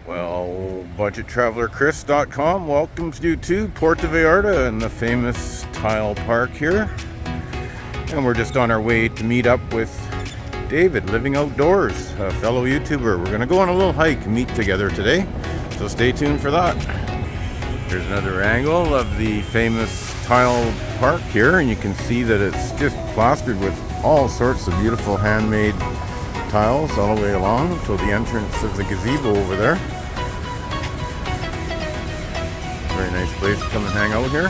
Well, budgettravelerchris.com welcomes you to Puerto Vallarta and the famous tile park here. And we're just on our way to meet up with David, living outdoors, a fellow YouTuber. We're going to go on a little hike and meet together today, so stay tuned for that. Here's another angle of the famous tile park here, and you can see that it's just plastered with all sorts of beautiful handmade tiles all the way along to the entrance of the gazebo over there. Very nice place to come and hang out here.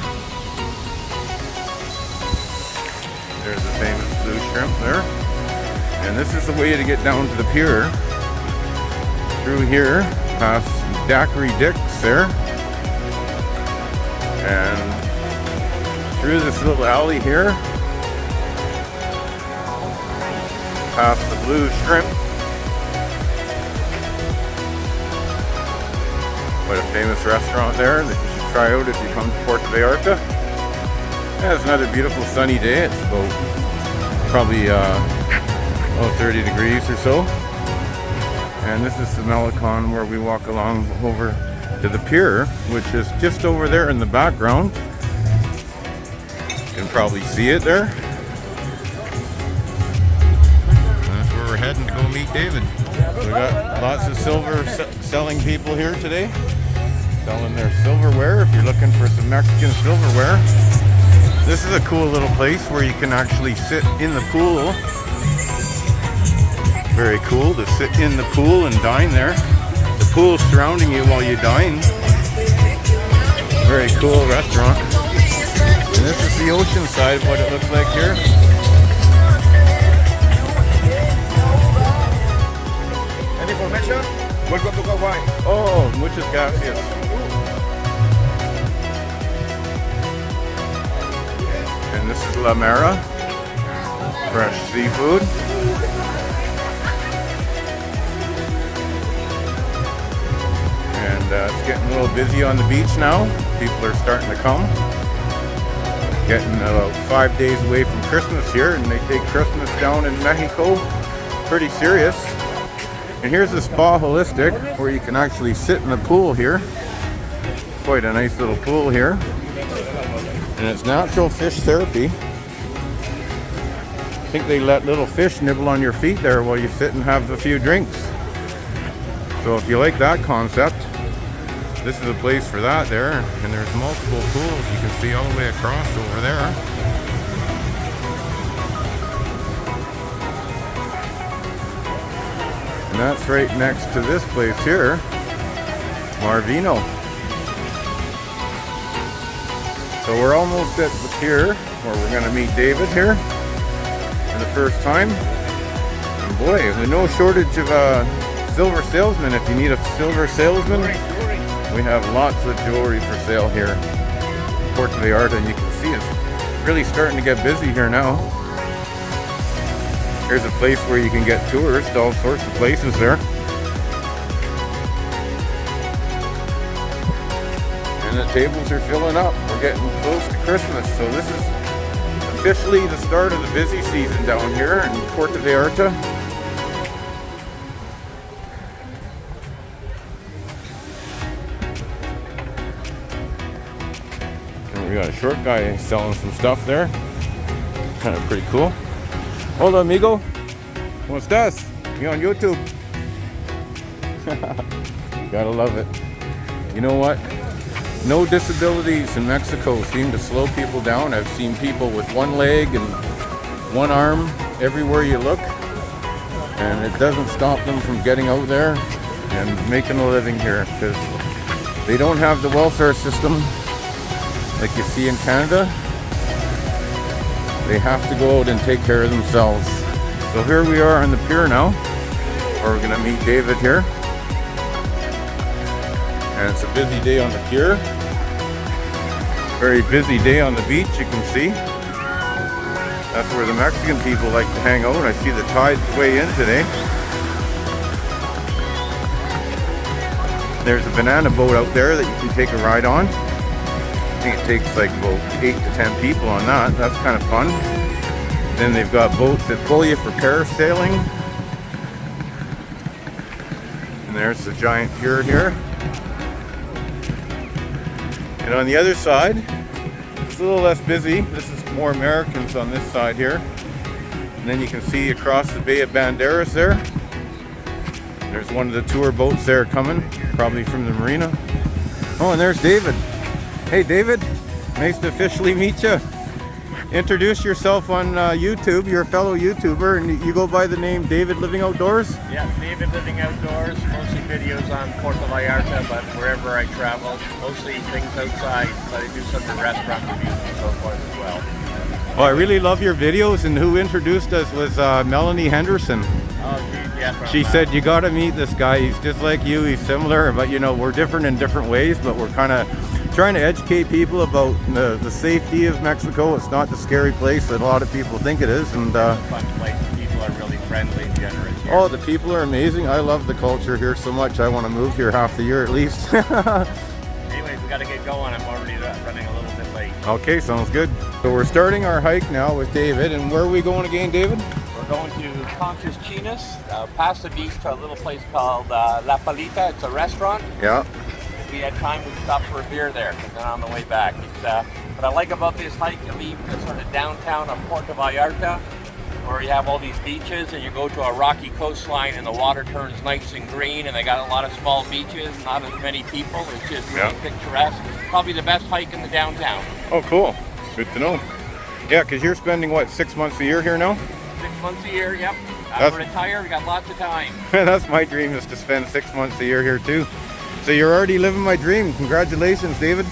There's the famous blue shrimp there. And this is the way to get down to the pier. Through here, past Daiquiri Dick's there. And through this little alley here, past the blue shrimp. Quite a famous restaurant there that you should try out if you come to Puerto Vallarta. Yeah, it's another beautiful sunny day. It's about probably 30 degrees or so. And this is the Malecon where we walk along over to the pier, which is just over there in the background. You can probably see it there. We're heading to go meet David. We got lots of silver selling people here today, selling their silverware. If you're looking for some Mexican silverware, this is a cool little place where you can actually sit in the pool. Very cool to sit in the pool and dine there. The pool's surrounding you while you dine. Very cool restaurant. And this is the ocean side of what it looks like here. Welcome to Hawaii. Oh, muchas gracias. And this is La Mara, fresh seafood. And it's getting a little busy on the beach now. People are starting to come. Getting about 5 days away from Christmas here, and they take Christmas down in Mexico pretty serious. And here's the Spa Holistic, where you can actually sit in the pool here. Quite a nice little pool here. And it's natural fish therapy. I think they let little fish nibble on your feet there while you sit and have a few drinks. So if you like that concept, this is a place for that there. And there's multiple pools you can see all the way across over there. And that's right next to this place here, Marvino. So we're almost at the pier where we're going to meet David here for the first time. And boy, there's no shortage of silver salesmen. If you need a silver salesman, we have lots of jewelry for sale here in Puerto Vallarta, and you can see it's really starting to get busy here now. Here's a place where you can get tours to all sorts of places there. And the tables are filling up. We're getting close to Christmas, so this is officially the start of the busy season down here in Puerto Vallarta. And we got a short guy selling some stuff there. Kind of pretty cool. Hola amigo, ¿cómo estás? Me on YouTube. Gotta love it. You know what? No disabilities in Mexico seem to slow people down. I've seen people with one leg and one arm everywhere you look, and it doesn't stop them from getting out there and making a living here, because they don't have the welfare system like you see in Canada. They have to go out and take care of themselves. So here we are on the pier now, where we're going to meet David here. And it's a busy day on the pier. Very busy day on the beach, you can see. That's where the Mexican people like to hang out. I see the tide's way in today. There's a banana boat out there that you can take a ride on. I think it takes like about 8 to 10 people on that. That's kind of fun. Then they've got boats that pull you for parasailing. And there's the giant pier here. And on the other side, it's a little less busy. This is more Americans on this side here. And then you can see across the Bay of Banderas there. There's one of the tour boats there coming, probably from the marina. Oh, and there's David. Hey David, nice to officially meet you. Introduce yourself on YouTube. You're a fellow YouTuber and you go by the name David Living Outdoors? Yeah, David Living Outdoors, mostly videos on Puerto Vallarta, but wherever I travel, mostly things outside, but I do some restaurant reviews and so forth as well. Well, I really love your videos, and who introduced us was Melanie Henderson. Oh, geez, yeah. She said, you gotta meet this guy, he's just like you, he's similar, but you know, we're different in different ways, but we're kind of trying to educate people about the safety of Mexico. It's not the scary place that a lot of people think it is. And fun place. People are really friendly and generous here. Oh, the people are amazing. I love the culture here so much. I want to move here half the year at least. Anyways, we got to get going. I'm already running a little bit late. Okay, sounds good. So we're starting our hike now with David. And where are we going again, David? We're going to Conchas Chinas, past the beach to a little place called La Palita. It's a restaurant. Yeah. If we had time, we'd stop for a beer there, and then on the way back. What I like about this hike, you leave the sort of downtown of Puerto Vallarta, where you have all these beaches, and you go to a rocky coastline, and the water turns nice and green, and they got a lot of small beaches, not as many people. It's just really picturesque. Probably the best hike in the downtown. Oh, cool. Good to know. Yeah, because you're spending, what, 6 months a year here now? 6 months a year, yep. After retire, we got lots of time. That's my dream, is to spend 6 months a year here too. So you're already living my dream. Congratulations, David.